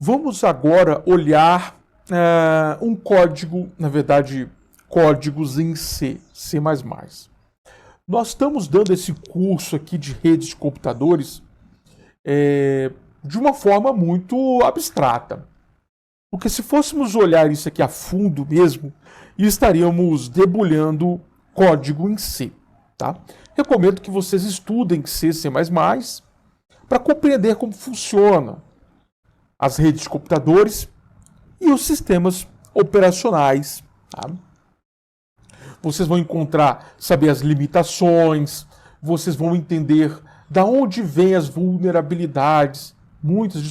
Vamos agora olhar um código, na verdade, códigos em C, C++. Nós estamos dando esse curso aqui de redes de computadores de uma forma muito abstrata. Porque se fôssemos olhar isso aqui a fundo mesmo, estaríamos debulhando código em C. Tá? Recomendo que vocês estudem C, C++, para compreender como funciona as redes de computadores e os sistemas operacionais. Tá? Vocês vão saber as limitações, vocês vão entender da onde vêm as vulnerabilidades, muitas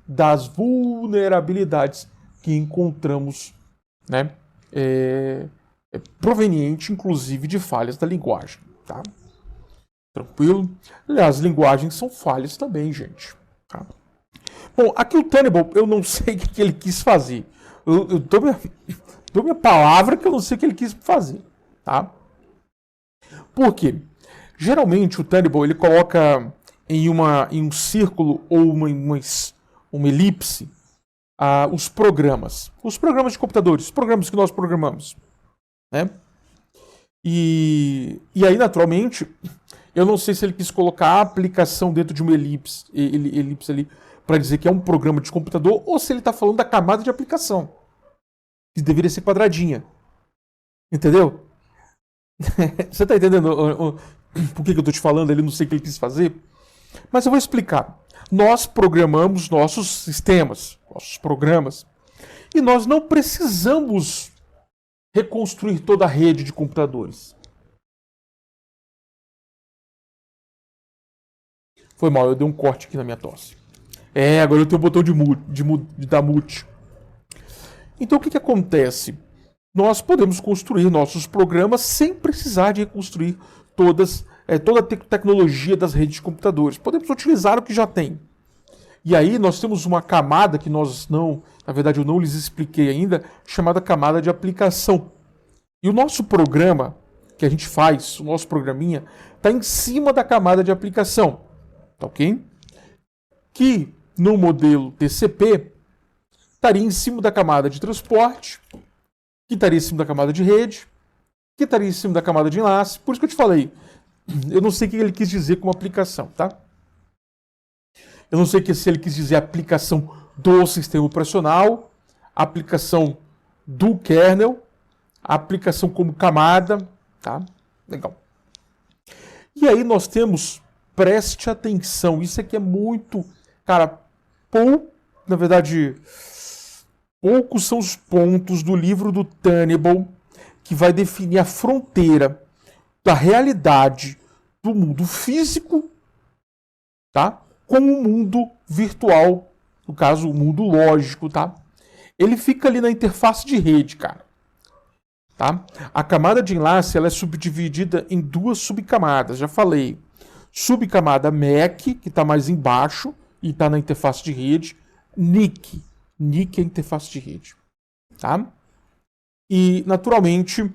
das vulnerabilidades que encontramos, né, proveniente, inclusive, de falhas da linguagem. Tá? Tranquilo? Aliás, as linguagens são falhas também, gente. Tá? Bom, aqui o Tenable, eu não sei o que ele quis fazer. Eu dou minha palavra que eu não sei o que ele quis fazer. Tá? Por quê? Geralmente o Tenable ele coloca em um círculo ou uma elipse os programas. Os programas de computadores, os programas que nós programamos. Né? E aí, naturalmente, eu não sei se ele quis colocar a aplicação dentro de uma elipse ali para dizer que é um programa de computador ou se ele está falando da camada de aplicação, que deveria ser quadradinha. Entendeu? Você está entendendo por que eu estou te falando? Ele não sei o que ele quis fazer. Mas eu vou explicar. Nós programamos nossos sistemas, nossos programas, e nós não precisamos reconstruir toda a rede de computadores. Foi mal, eu dei um corte aqui na minha tosse. Agora eu tenho o botão de dar mute. Então o que acontece? Nós podemos construir nossos programas sem precisar de reconstruir toda a tecnologia das redes de computadores. Podemos utilizar o que já tem. E aí nós temos uma camada que na verdade eu não lhes expliquei ainda, chamada camada de aplicação. E o nosso programa que a gente faz, o nosso programinha, está em cima da camada de aplicação. Tá ok? Que no modelo TCP estaria em cima da camada de transporte, que estaria em cima da camada de rede, que estaria em cima da camada de enlace. Por isso que eu te falei, eu não sei o que ele quis dizer com aplicação, tá? Eu não sei se ele quis dizer aplicação do sistema operacional, aplicação do kernel, aplicação como camada, tá? Legal. E aí nós temos, preste atenção, isso aqui é muito, cara, na verdade, poucos são os pontos do livro do Tenable que vai definir a fronteira da realidade do mundo físico, tá? Com o mundo virtual, no caso, o mundo lógico, tá? Ele fica ali na interface de rede, cara. Tá? A camada de enlace ela é subdividida em duas subcamadas, já falei. Subcamada MAC, que está mais embaixo e está na interface de rede. NIC. NIC é a interface de rede. Tá? E, naturalmente,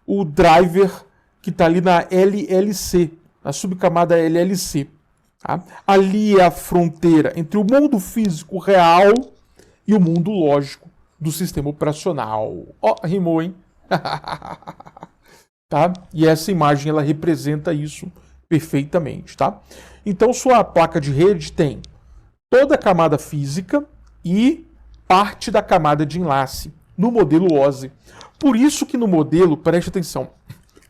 o driver que está ali na LLC, na subcamada LLC. Tá? Ali é a fronteira entre o mundo físico real e o mundo lógico do sistema operacional. Ó, rimou, hein? Tá? E essa imagem ela representa isso perfeitamente. Tá? Então, sua placa de rede tem toda a camada física e parte da camada de enlace no modelo OSI. Por isso que no modelo, preste atenção,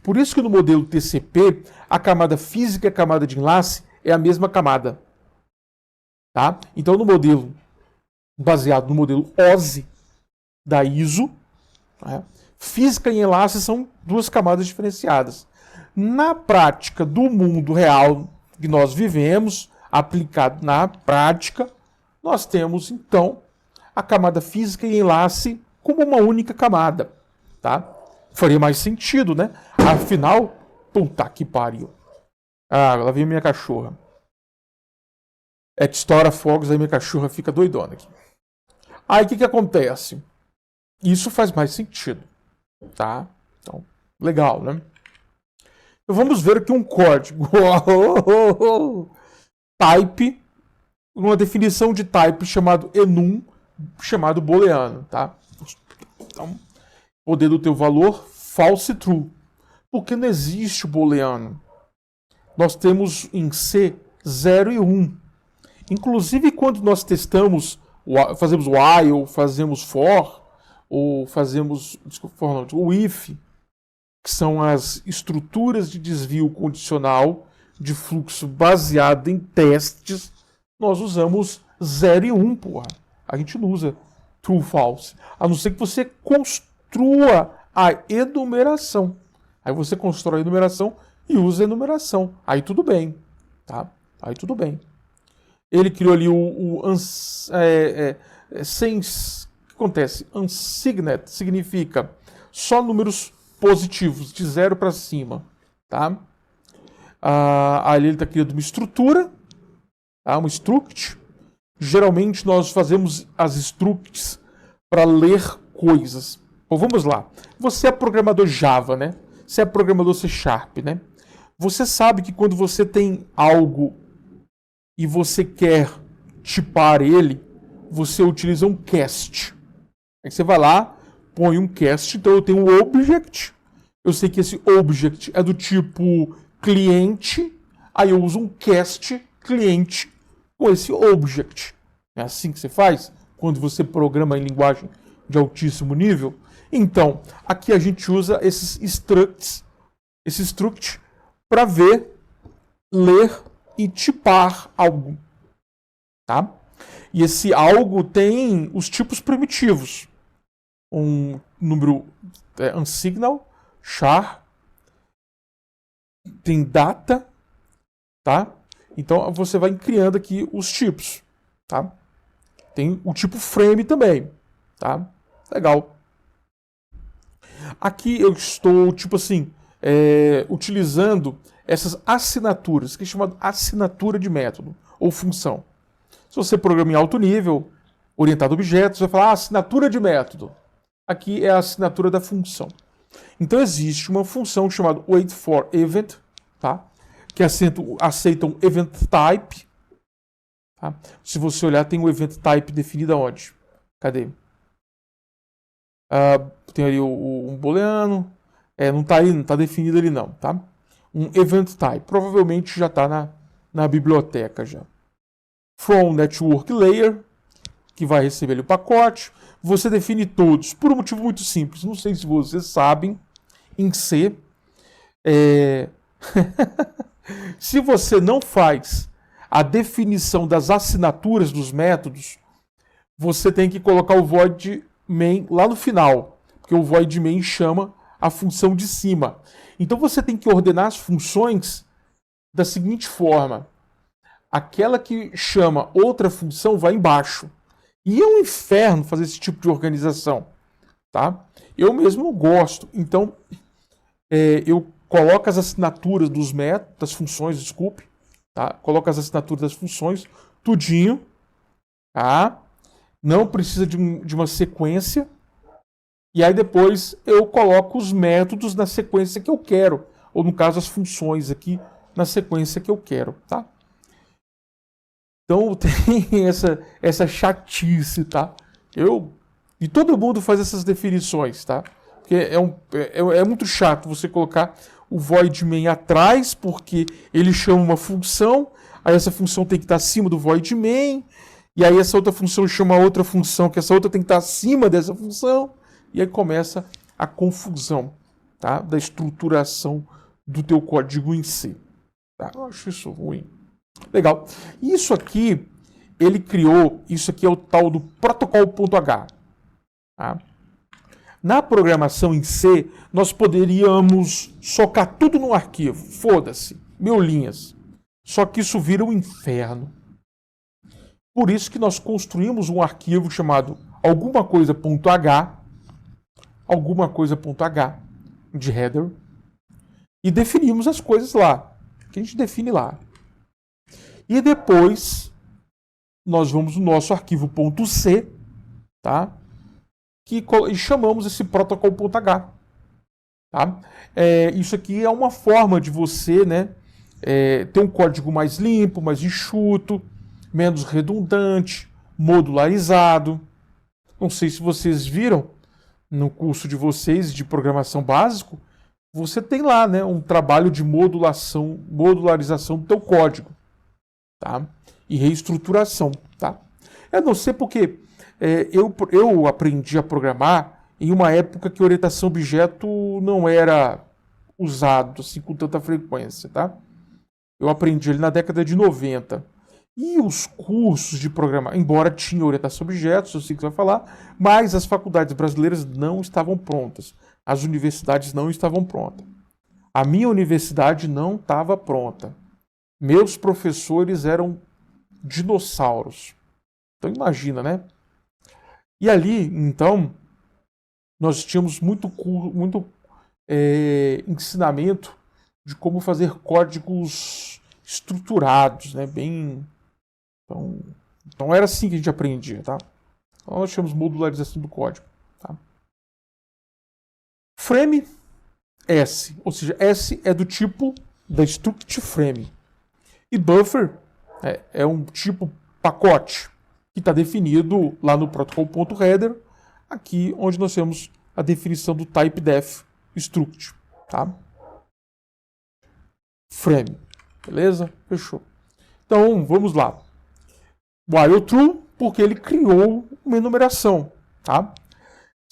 por isso que no modelo TCP, a camada física e a camada de enlace é a mesma camada. Tá? Então, no modelo, baseado no modelo OSI da ISO, né, física e enlace são duas camadas diferenciadas. Na prática do mundo real que nós vivemos, aplicado na prática, nós temos, então, a camada física e enlace como uma única camada. Tá? Faria mais sentido, né? Afinal, puta que pariu. Lá vem minha cachorra. É que estoura fogos, aí minha cachorra fica doidona aqui. Aí o que acontece? Isso faz mais sentido. Tá? Então, legal, né? Então, vamos ver aqui um código. Type uma definição de type chamado enum, chamado booleano, tá? Então, poder do teu valor false true, porque não existe o booleano. Nós temos em C 0 e 1. Inclusive quando nós testamos, fazemos while, fazemos for, ou fazemos, o if, que são as estruturas de desvio condicional de fluxo baseado em testes, nós usamos 0 e 1, porra. A gente não usa true, false. A não ser que você construa a enumeração. Aí você constrói a enumeração e usa a enumeração. Aí tudo bem, tá? Aí tudo bem. Ele criou ali o sem... O que acontece? Unsigned significa só números positivos, de 0 para cima, tá? Ali ele está criando uma estrutura, tá? Uma struct. Geralmente nós fazemos as structs para ler coisas. Bom, vamos lá. Você é programador Java, né? Você é programador C#, né? Você sabe que quando você tem algo e você quer tipar ele, você utiliza um cast. Aí você vai lá, põe um cast, então eu tenho um object, eu sei que esse object é do tipo cliente, aí eu uso um cast cliente com esse object. É assim que você faz quando você programa em linguagem de altíssimo nível. Então, aqui a gente usa esses structs, esse struct, para ver, ler e tipar algo. Tá? E esse algo tem os tipos primitivos. Um número unsignal, char, tem data, tá? Então você vai criando aqui os tipos, tá? Tem o tipo frame também, tá? Legal. Aqui eu estou, tipo assim, utilizando essas assinaturas, que é chamado assinatura de método ou função. Se você programa em alto nível, orientado a objetos, você vai falar assinatura de método. Aqui é a assinatura da função. Então existe uma função chamada waitForEvent, tá? Que aceita um event type. Tá? Se você olhar, tem um event type definido aonde? Cadê? Tem ali um booleano. Não está aí, não está definido ali não, tá? Um event type. Provavelmente já está na biblioteca já. From network layer, que vai receber ali o pacote. Você define todos, por um motivo muito simples. Não sei se vocês sabem, em C, se você não faz a definição das assinaturas dos métodos, você tem que colocar o void main lá no final, porque o void main chama a função de cima. Então você tem que ordenar as funções da seguinte forma: aquela que chama outra função vai embaixo. E é um inferno fazer esse tipo de organização, tá? Eu mesmo não gosto. Então, eu coloco as assinaturas dos métodos, das funções, desculpe, tá? Coloco as assinaturas das funções, tudinho, tá? Não precisa de uma sequência. E aí depois eu coloco os métodos na sequência que eu quero, ou no caso as funções aqui na sequência que eu quero, tá? Então tem essa chatice, tá? E todo mundo faz essas definições, tá? Porque é muito chato você colocar o void main atrás, porque ele chama uma função, aí essa função tem que estar acima do void main, e aí essa outra função chama outra função, que essa outra tem que estar acima dessa função, e aí começa a confusão, tá? Da estruturação do teu código em si. Tá? Eu acho isso ruim. Legal. Isso aqui, ele criou, isso aqui é o tal do protocolo.h. Tá? Na programação em C, nós poderíamos socar tudo num arquivo. Foda-se, 1000 linhas. Só que isso vira um inferno. Por isso que nós construímos um arquivo chamado alguma coisa.h, de header, e definimos as coisas lá. Que a gente define lá. E depois, nós vamos no nosso arquivo .c, tá? E chamamos esse protocolo.h. Tá? Isso aqui é uma forma de você, né, ter um código mais limpo, mais enxuto, menos redundante, modularizado. Não sei se vocês viram no curso de vocês de programação básico, você tem lá, né, um trabalho de modularização do teu código, tá? E reestruturação, tá? Eu não sei porque eu aprendi a programar em uma época que orientação a objeto não era usado assim com tanta frequência, tá? Eu aprendi ele na década de 90. E os cursos de programação, embora tinha orientação a objetos, eu sei que você vai falar, mas as faculdades brasileiras não estavam prontas. As universidades não estavam prontas. A minha universidade não estava pronta. Meus professores eram dinossauros. Então imagina, né? E ali, então, nós tínhamos muito ensinamento de como fazer códigos estruturados, né? Bem... Então era assim que a gente aprendia, tá? Então nós chamamos modularização do código, tá? Frame S, ou seja, S é do tipo da struct frame. E buffer é um tipo pacote que está definido lá no protocol.header, aqui onde nós temos a definição do typedef struct, tá? Frame, beleza? Fechou. Então vamos lá. While true, porque ele criou uma enumeração, tá?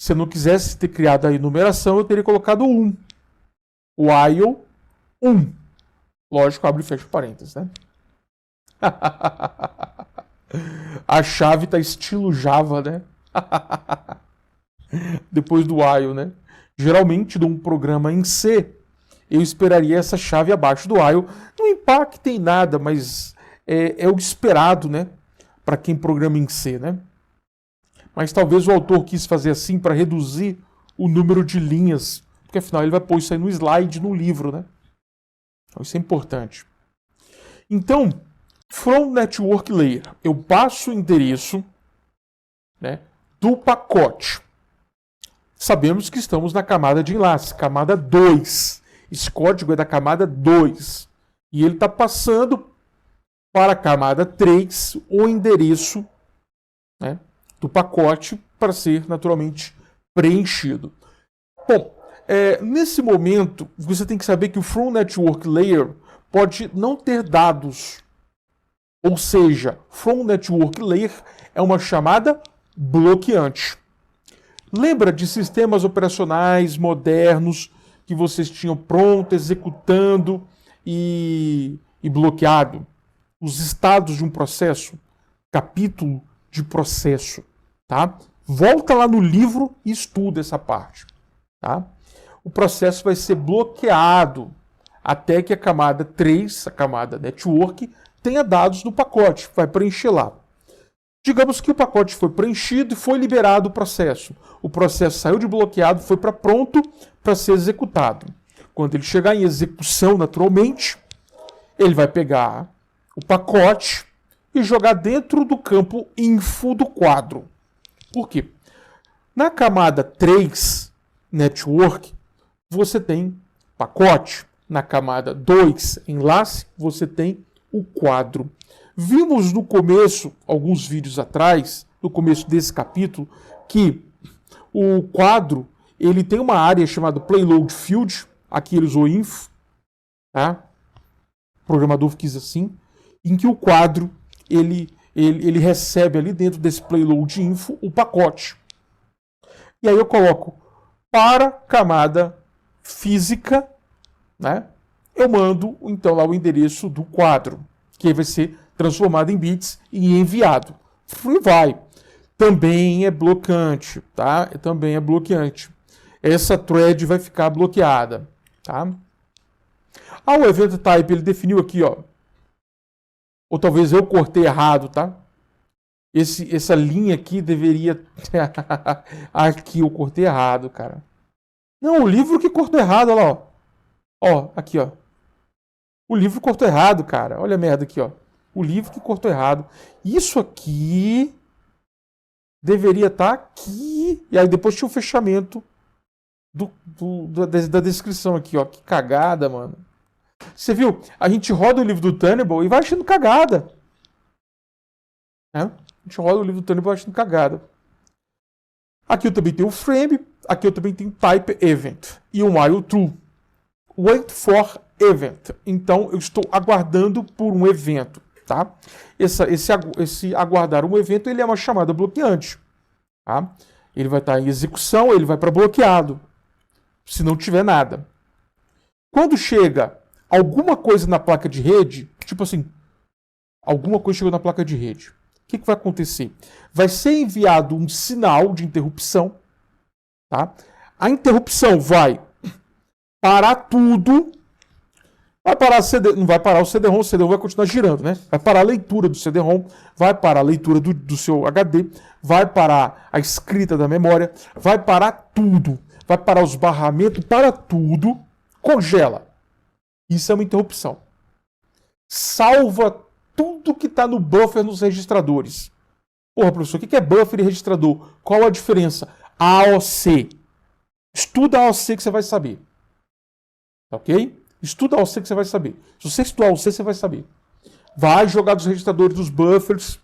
Se eu não quisesse ter criado a enumeração, eu teria colocado 1. While 1. Lógico, abre e fecha parênteses, né? A chave tá estilo Java, né? Depois do while, né? Geralmente, de um programa em C, eu esperaria essa chave abaixo do while. Não impacta em nada, mas é o esperado, né? Para quem programa em C, né? Mas talvez o autor quis fazer assim para reduzir o número de linhas, porque afinal ele vai pôr isso aí no slide, no livro, né? Então isso é importante. Então, from network layer, eu passo o endereço, né, do pacote. Sabemos que estamos na camada de enlace, camada 2. Esse código é da camada 2. E ele está passando para a camada 3 o endereço, né, do pacote para ser naturalmente preenchido. Bom, nesse momento, você tem que saber que o From Network Layer pode não ter dados. Ou seja, From Network Layer é uma chamada bloqueante. Lembra de sistemas operacionais modernos que vocês tinham pronto, executando e bloqueado? Os estados de um processo, capítulo de processo, tá? Volta lá no livro e estuda essa parte, tá? O processo vai ser bloqueado até que a camada 3, a camada network, tenha dados no pacote, vai preencher lá. Digamos que o pacote foi preenchido e foi liberado o processo. O processo saiu de bloqueado, foi para pronto para ser executado. Quando ele chegar em execução naturalmente, ele vai pegar o pacote e jogar dentro do campo info do quadro. Por quê? Na camada 3, network, você tem pacote. Na camada 2, enlace, você tem o quadro. Vimos no começo, alguns vídeos atrás, no começo desse capítulo, que o quadro ele tem uma área chamada Payload Field. Aqui ele usou info, tá? O programador quis assim, em que o quadro ele recebe ali dentro desse payload info o pacote. E aí eu coloco para camada física, né? Eu mando então lá o endereço do quadro, que vai ser transformado em bits e enviado. E vai. Também é bloqueante, tá? Também é bloqueante. Essa thread vai ficar bloqueada, tá? O event type ele definiu aqui, ó. Ou talvez eu cortei errado, tá? Essa linha aqui deveria... Aqui eu cortei errado, cara. Não, o livro que cortou errado, olha lá, ó. Ó, aqui, ó. O livro cortou errado, cara. Olha a merda aqui, ó. O livro que cortou errado. Isso aqui deveria estar aqui. E aí depois tinha o fechamento da descrição aqui, ó. Que cagada, mano. Você viu? A gente roda o livro do Tenable e vai achando cagada. Né? A gente roda o livro do Turnbull achando cagada. Aqui eu também tenho o frame, aqui eu também tenho type event e um while true. Wait for event. Então eu estou aguardando por um evento, tá? Esse aguardar um evento, ele é uma chamada bloqueante, tá? Ele vai estar em execução, ele vai para bloqueado, se não tiver nada. Quando chega alguma coisa na placa de rede, tipo assim, alguma coisa chegou na placa de rede, o que vai acontecer? Vai ser enviado um sinal de interrupção, tá? A interrupção vai parar tudo, vai parar não vai parar o CD-ROM vai continuar girando, né? Vai parar a leitura do CD-ROM, vai parar a leitura do seu HD, vai parar a escrita da memória, vai parar tudo, vai parar os barramentos, para tudo, congela. Isso é uma interrupção. Salva tudo que está no buffer nos registradores. Porra, professor, o que é buffer e registrador? Qual a diferença? AOC. Estuda a AOC que você vai saber. Ok? Estuda a AOC que você vai saber. Se você estudar a AOC, você vai saber. Vai jogar dos registradores dos buffers.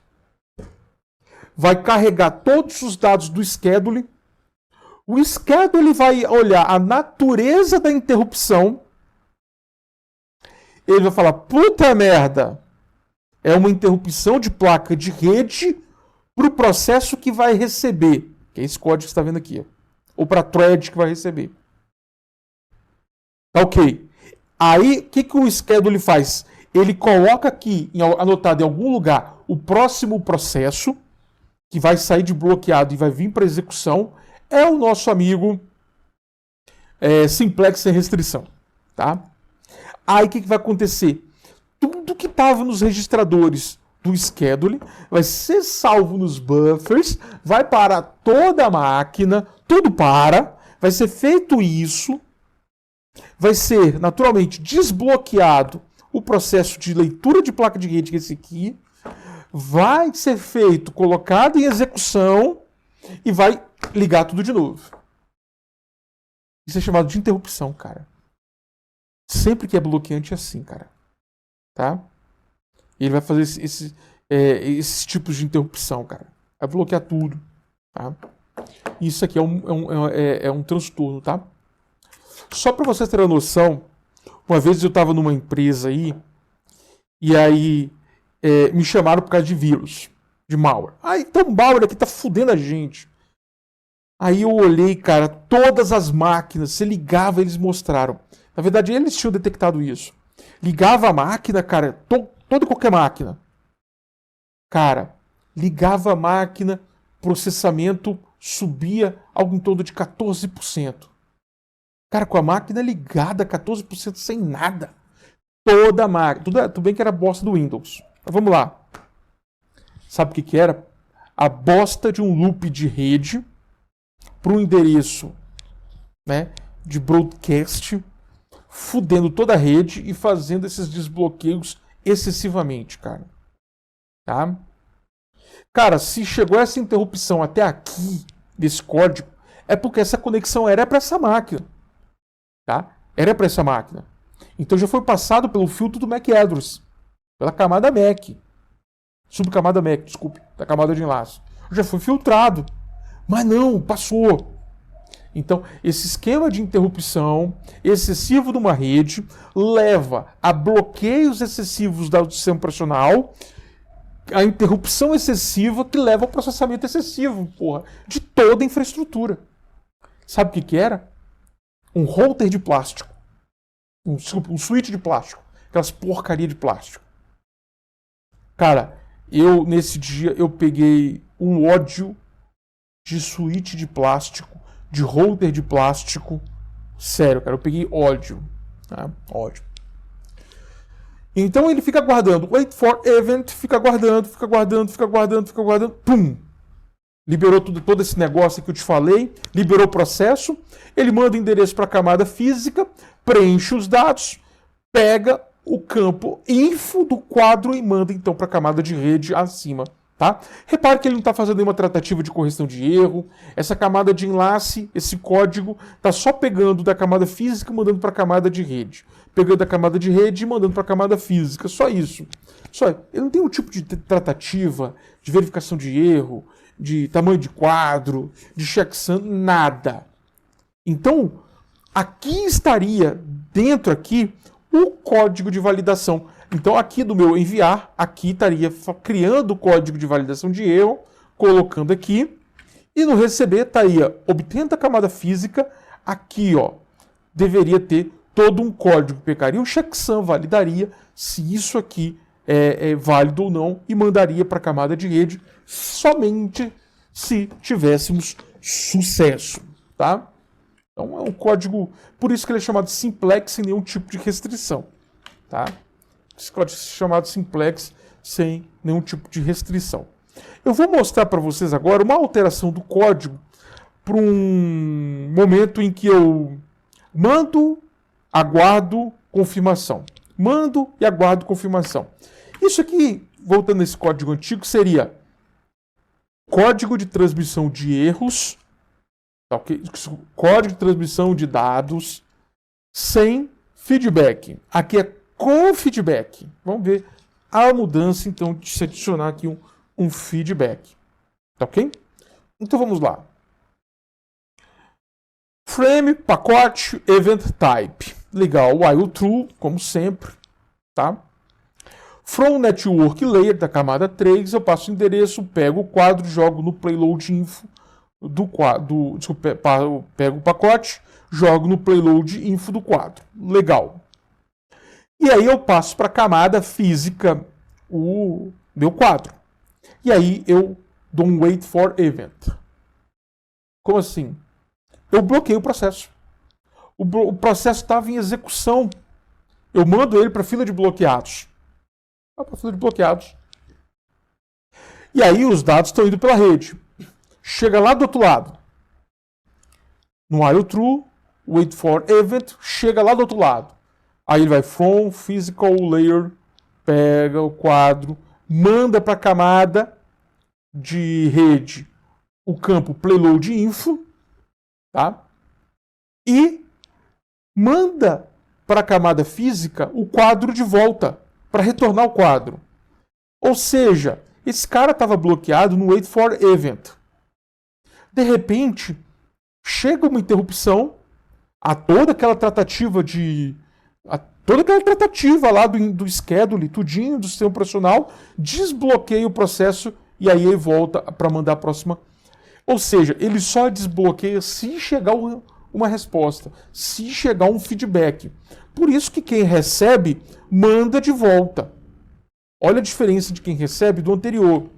Vai carregar todos os dados do schedule. O schedule vai olhar a natureza da interrupção. Ele vai falar, puta merda, é uma interrupção de placa de rede para o processo que vai receber. Que é esse código que você está vendo aqui. Ou para a thread que vai receber. Ok. Aí, o que o schedule faz? Ele coloca aqui, anotado em algum lugar, o próximo processo, que vai sair de bloqueado e vai vir para execução, é o nosso amigo simplex sem restrição. Tá? Aí, o que vai acontecer? Tudo que estava nos registradores do schedule vai ser salvo nos buffers, vai parar toda a máquina, tudo para, vai ser feito isso, vai ser naturalmente desbloqueado o processo de leitura de placa de rede, que é esse aqui, vai ser feito, colocado em execução e vai ligar tudo de novo. Isso é chamado de interrupção, cara. Sempre que é bloqueante é assim, cara. Tá? Ele vai fazer esses tipos de interrupção, cara. Vai bloquear tudo. Tá? Isso aqui é um transtorno, tá? Só para vocês terem uma noção, uma vez eu estava numa empresa aí, e aí me chamaram por causa de vírus, de malware. Ah, então o malware aqui tá fudendo a gente. Aí eu olhei, cara, todas as máquinas, você ligava, eles mostraram. Na verdade, eles tinham detectado isso. Ligava a máquina, cara, toda e qualquer máquina. Cara, ligava a máquina, processamento subia algo em torno de 14%. Cara, com a máquina ligada, 14% sem nada. Toda a máquina. Tudo bem que era bosta do Windows. Mas vamos lá. Sabe o que era? A bosta de um loop de rede para um endereço, né, de broadcast, fudendo toda a rede e fazendo esses desbloqueios excessivamente, cara. Tá? Cara, se chegou essa interrupção até aqui, desse código, é porque essa conexão era para essa máquina. Tá? Era para essa máquina. Então já foi passado pelo filtro do MAC address, pela camada MAC. Subcamada MAC, desculpe, da camada de enlace. Já foi filtrado. Mas não, passou. Então, esse esquema de interrupção excessivo de uma rede leva a bloqueios excessivos do sistema operacional, a interrupção excessiva que leva ao processamento excessivo, porra, de toda a infraestrutura. Sabe o que era? Um router de plástico. Um switch de plástico. Aquelas porcaria de plástico. Cara, nesse dia, eu peguei um ódio de switch de plástico, de router de plástico. Sério, cara, eu peguei ódio. Tá? Ódio. Então ele fica aguardando. Wait for event, fica aguardando. Pum! Liberou todo esse negócio que eu te falei. Liberou o processo. Ele manda o endereço para a camada física, preenche os dados, pega o campo info do quadro e manda então para a camada de rede acima. Tá? Repare que ele não está fazendo nenhuma tratativa de correção de erro. Essa camada de enlace, esse código, está só pegando da camada física e mandando para a camada de rede. Pegando da camada de rede e mandando para a camada física. Só isso. Só, ele não tem um tipo de tratativa, de verificação de erro, de tamanho de quadro, de checksum, nada. Então, aqui estaria, dentro aqui, o código de validação. Então, aqui do meu enviar, aqui estaria criando o código de validação de erro, colocando aqui, e no receber estaria obtendo a camada física, aqui, ó, deveria ter todo um código que pegaria o checksum, validaria se isso aqui é válido ou não, e mandaria para a camada de rede somente se tivéssemos sucesso, tá? Então é um código, por isso que ele é chamado simplex sem nenhum tipo de restrição, tá? Esse código é chamado simplex sem nenhum tipo de restrição. Eu vou mostrar para vocês agora uma alteração do código para um momento em que eu mando, aguardo confirmação. Mando e aguardo confirmação. Isso aqui, voltando nesse código antigo, seria código de transmissão de erros, okay? Código de transmissão de dados sem feedback. Aqui é com feedback. Vamos ver a mudança, então, de se adicionar aqui um feedback. Tá ok? Então vamos lá. Frame, pacote, event type. Legal, while true, como sempre. Tá? From network layer da camada 3, eu passo o endereço, pego o quadro, jogo no payload info do quadro. Desculpa, pego o pacote, jogo no payload info do quadro. Legal. E aí eu passo para a camada física o meu quadro. E aí eu dou um wait for event. Como assim? Eu bloqueio o processo. O processo estava em execução. Eu mando ele para a fila de bloqueados. Para a fila de bloqueados. E aí os dados estão indo pela rede. Chega lá do outro lado. No while true, wait for event, chega lá do outro lado. Aí ele vai from physical layer, pega o quadro, manda para a camada de rede o campo payload info, tá? E manda para a camada física o quadro de volta, para retornar o quadro. Ou seja, esse cara estava bloqueado no wait for event. De repente, chega uma interrupção a toda aquela tratativa lá do schedule, tudinho, do sistema operacional, desbloqueia o processo e aí ele volta para mandar a próxima. Ou seja, ele só desbloqueia se chegar uma resposta, se chegar um feedback. Por isso que quem recebe, manda de volta. Olha a diferença de quem recebe do anterior.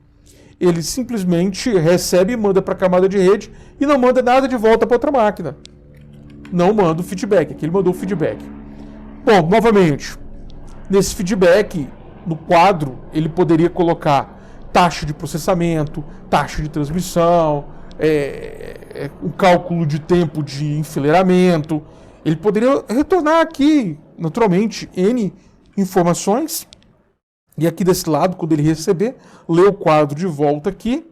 Ele simplesmente recebe e manda para a camada de rede e não manda nada de volta para outra máquina. Não manda o feedback. Aqui ele mandou o feedback. Bom, novamente, nesse feedback, no quadro, ele poderia colocar taxa de processamento, taxa de transmissão, o cálculo de tempo de enfileiramento. Ele poderia retornar aqui, naturalmente, N informações. E aqui desse lado, quando ele receber, ler o quadro de volta aqui,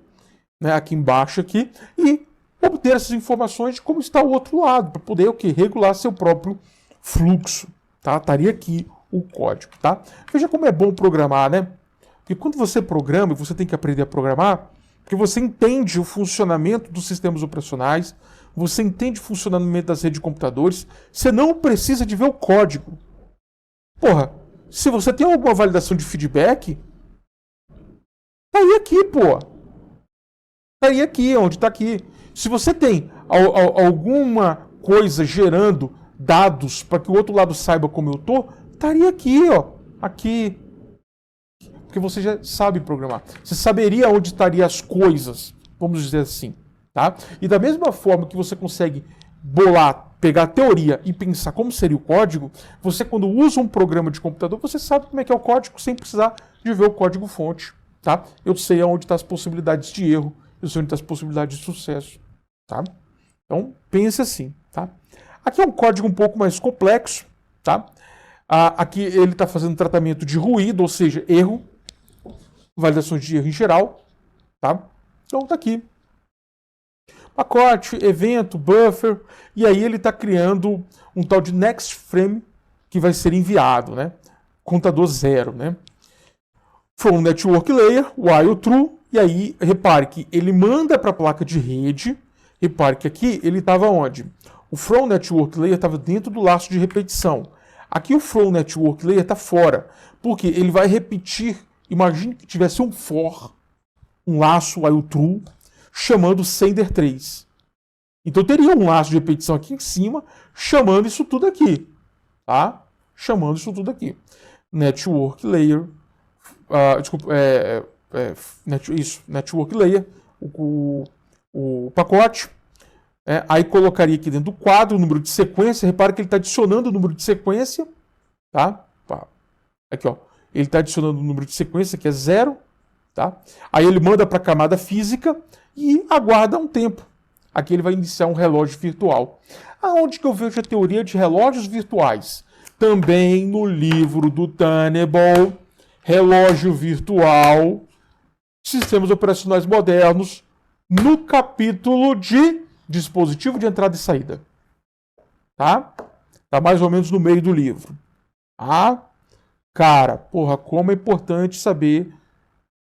né, aqui embaixo aqui, e obter essas informações de como está o outro lado, para poder o quê? Regular seu próprio fluxo. Tá? Estaria aqui o código. Tá? Veja como é bom programar, né? Porque quando você programa, e você tem que aprender a programar, porque você entende o funcionamento dos sistemas operacionais, você entende o funcionamento das redes de computadores, você não precisa de ver o código. Porra, se você tem alguma validação de feedback, tá aí aqui, pô. Tá aí aqui, onde tá aqui. Se você tem alguma coisa gerando dados para que o outro lado saiba como eu tô, estaria aqui, ó. Aqui. Porque você já sabe programar. Você saberia onde estariam as coisas, vamos dizer assim, tá? E da mesma forma que você consegue bolar, pegar a teoria e pensar como seria o código, você quando usa um programa de computador, você sabe como é que é o código sem precisar de ver o código-fonte, tá? Eu sei onde estão as possibilidades de erro, eu sei onde estão as possibilidades de sucesso, tá? Então, pense assim, tá? Aqui é um código um pouco mais complexo, tá? Aqui ele está fazendo tratamento de ruído, ou seja, erro, validações de erro em geral, tá? Então, tá aqui. Pacote, evento, buffer, e aí ele está criando um tal de next frame que vai ser enviado, né? Contador zero, né? from network layer, while true, e aí repare que ele manda para a placa de rede, repare que aqui ele estava onde? O from network layer estava dentro do laço de repetição. Aqui o from network layer está fora, porque ele vai repetir, imagine que tivesse um for, um laço while true, chamando sender 3. Então teria um laço de repetição aqui em cima, chamando isso tudo aqui, tá? Chamando isso tudo aqui. Network layer, network layer, o pacote. Aí colocaria aqui dentro do quadro o número de sequência. Repara que ele está adicionando o número de sequência, tá? Aqui, ó. Ele está adicionando o número de sequência, que é 0, tá? Aí ele manda para a camada física e aguarda um tempo. Aqui ele vai iniciar um relógio virtual. Aonde que eu vejo a teoria de relógios virtuais? Também no livro do Tenable, Relógio Virtual, Sistemas Operacionais Modernos, no capítulo de dispositivo de entrada e saída. Tá? Tá mais ou menos no meio do livro. Tá? Cara, porra, como é importante saber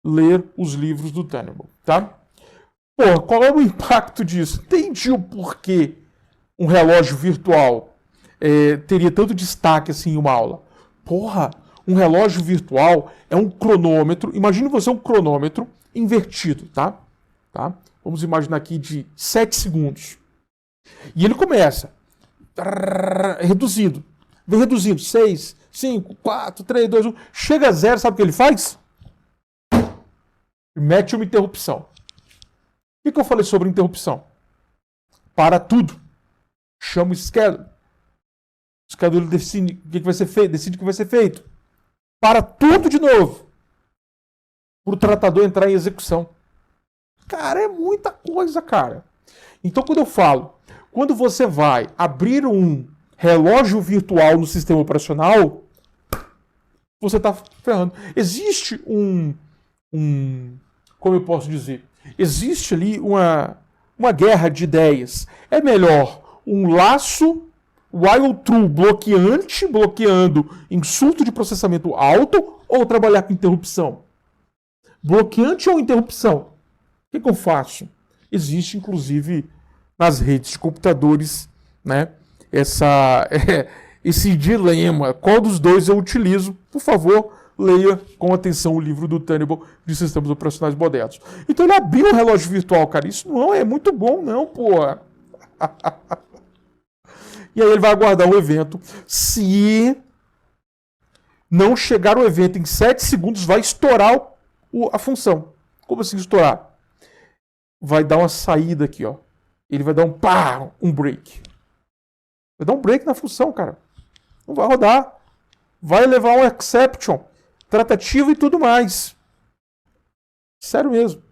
ler os livros do Tenable, tá? Porra, qual é o impacto disso? Entendi o porquê um relógio virtual teria tanto destaque assim em uma aula. Porra, um relógio virtual é um cronômetro. Imagine você um cronômetro invertido, tá? Vamos imaginar aqui de 7 segundos. E ele começa reduzindo. Vem reduzindo. 6, 5, 4, 3, 2, 1. Chega a 0, sabe o que ele faz? Mete uma interrupção. O que eu falei sobre interrupção? Para tudo. Chama o schedule. O schedule decide o que vai ser feito. Decide o que vai ser feito. Para tudo de novo. Para o tratador entrar em execução. Cara, é muita coisa, cara. Então, quando você vai abrir um relógio virtual no sistema operacional, você está ferrando. Existe como eu posso dizer? Existe ali uma guerra de ideias. É melhor um laço while true bloqueando insulto de processamento alto, ou trabalhar com interrupção? Bloqueante ou interrupção? O que eu faço? Existe, inclusive, nas redes de computadores, né, esse dilema. Qual dos dois eu utilizo? Por favor, leia com atenção o livro do Tenable de Sistemas Operacionais Modernos. Então ele abriu um relógio virtual, cara. Isso não é muito bom, não, porra. E aí ele vai aguardar o evento. Se não chegar o evento em 7 segundos, vai estourar a função. Como assim estourar? Vai dar uma saída aqui, ó. Ele vai dar um break. Vai dar um break na função, cara. Não vai rodar. Vai levar um exception, tratativa e tudo mais. Sério mesmo.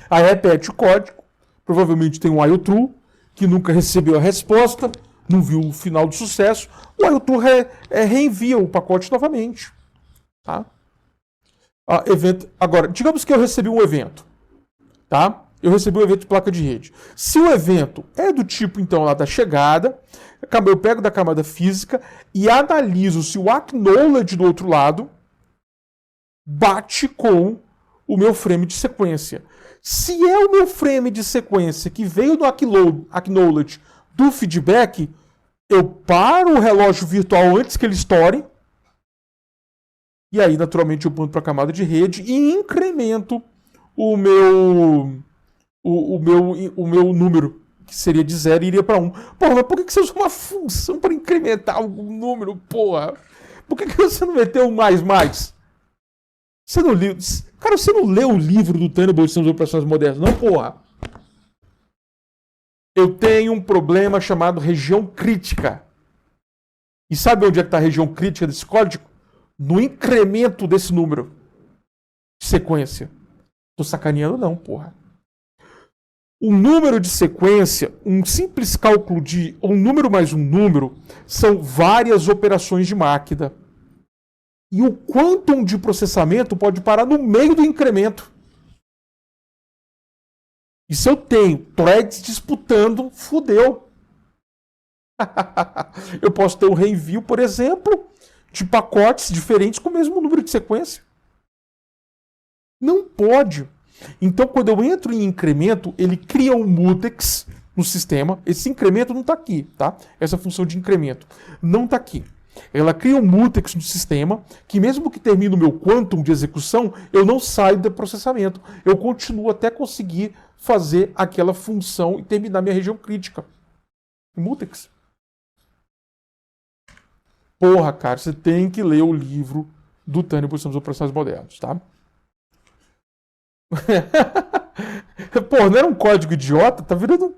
Aí repete o código. Provavelmente tem um while true, que nunca recebeu a resposta, não viu o final do sucesso. O while true reenvia o pacote novamente. Tá? Evento. Agora, digamos que eu recebi um evento. Tá? Eu recebi um evento de placa de rede. Se o evento é do tipo, então, lá da chegada, eu pego da camada física e analiso se o acknowledge do outro lado bate com o meu frame de sequência. Se é o meu frame de sequência que veio do acknowledge do feedback, eu paro o relógio virtual antes que ele estoure. E aí, naturalmente, eu mando para a camada de rede e incremento o meu número, que seria de 0 e iria para 1. Porra, mas por que você usa uma função para incrementar algum número, porra? Por que você não meteu um mais? Você não leu... Cara, você não leu o livro do Tenable de Sistemas Operacionais Modernos, não, porra? Eu tenho um problema chamado região crítica. E sabe onde é que está a região crítica desse código? No incremento desse número de sequência. Tô sacaneando não, porra. O número de sequência, um simples cálculo de um número mais um número, são várias operações de máquina. E o quantum de processamento pode parar no meio do incremento. E se eu tenho threads disputando, fudeu. Eu posso ter um reenvio, por exemplo, de pacotes diferentes com o mesmo número de sequência. Não pode. Então, quando eu entro em incremento, ele cria um mutex no sistema. Esse incremento não está aqui, tá? Essa função de incremento não está aqui. Ela cria um mutex no sistema, que mesmo que termine o meu quantum de execução, eu não saio do processamento. Eu continuo até conseguir fazer aquela função e terminar minha região crítica. Mutex. Porra, cara, você tem que ler o livro do Tânio por sistemas operacionais modernos, tá? Pô, não era um código idiota? Tá virando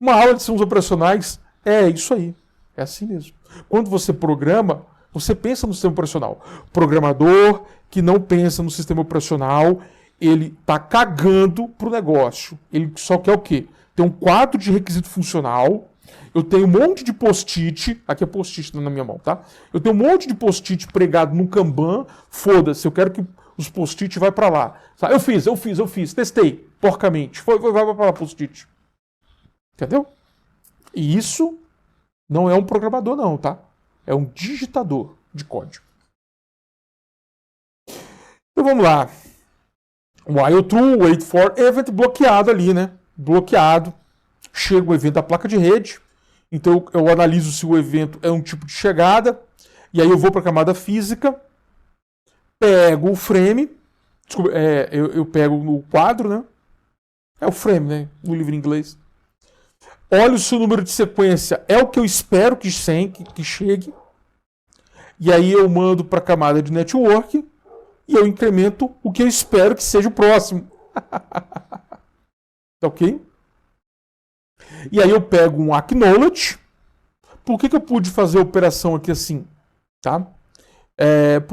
uma aula de sistemas operacionais. É isso aí. É assim mesmo. Quando você programa, você pensa no sistema operacional. O programador que não pensa no sistema operacional, ele tá cagando pro negócio. Ele só quer o quê? Tem um quadro de requisito funcional. Eu tenho um monte de post-it. Aqui é post-it na minha mão, tá? Eu tenho um monte de post-it pregado no Kanban. Foda-se, eu quero que os post-it vai para lá. Eu fiz, testei, porcamente. Vai para lá, post-it. Entendeu? E isso não é um programador, não, tá? É um digitador de código. Então vamos lá. While true, wait for event bloqueado ali, né? Bloqueado. Chega o evento da placa de rede. Então eu analiso se o evento é um tipo de chegada. E aí eu vou para a camada física. Pego o frame. Desculpa, eu pego no quadro, né? É o frame, né? No livro em inglês. Olho se o número de sequência é o que eu espero que chegue. E aí eu mando para a camada de network. E eu incremento o que eu espero que seja o próximo. Tá ok? E aí eu pego um acknowledge. Por que eu pude fazer a operação aqui assim? Tá?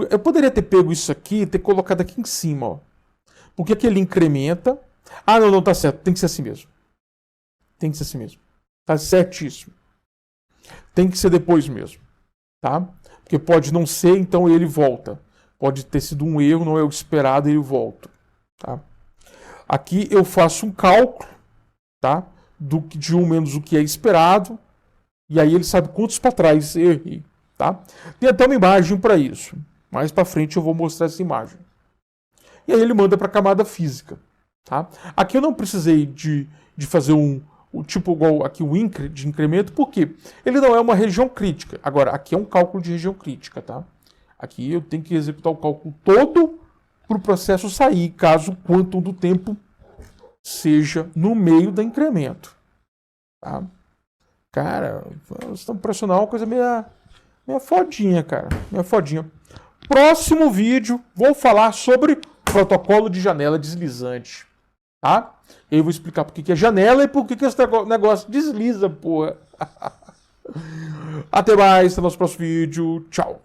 Eu poderia ter pego isso aqui e ter colocado aqui em cima. Ó. Porque aqui ele incrementa. Ah, não, tá certo. Tem que ser assim mesmo. Tem que ser assim mesmo. Tá certíssimo. Tem que ser depois mesmo. Tá? Porque pode não ser, então ele volta. Pode ter sido um erro, não é o esperado, ele volta. Tá? Aqui eu faço um cálculo, tá? De 1 menos o que é esperado. E aí ele sabe quantos para trás eu errei. Tá? Tem até uma imagem para isso. Mais para frente eu vou mostrar essa imagem. E aí ele manda para a camada física. Tá? Aqui eu não precisei de fazer um tipo igual aqui o de incremento, porque ele não é uma região crítica. Agora, aqui é um cálculo de região crítica. Tá? Aqui eu tenho que executar o cálculo todo para o processo sair, caso o quantum do tempo seja no meio do incremento. Tá? Cara, o sistema operacional é uma coisa meio fodinha, cara. Meio fodinha. Próximo vídeo, vou falar sobre protocolo de janela deslizante. Tá? E aí eu vou explicar por que é janela e por que esse negócio desliza, porra. Até mais, até o nosso próximo vídeo. Tchau.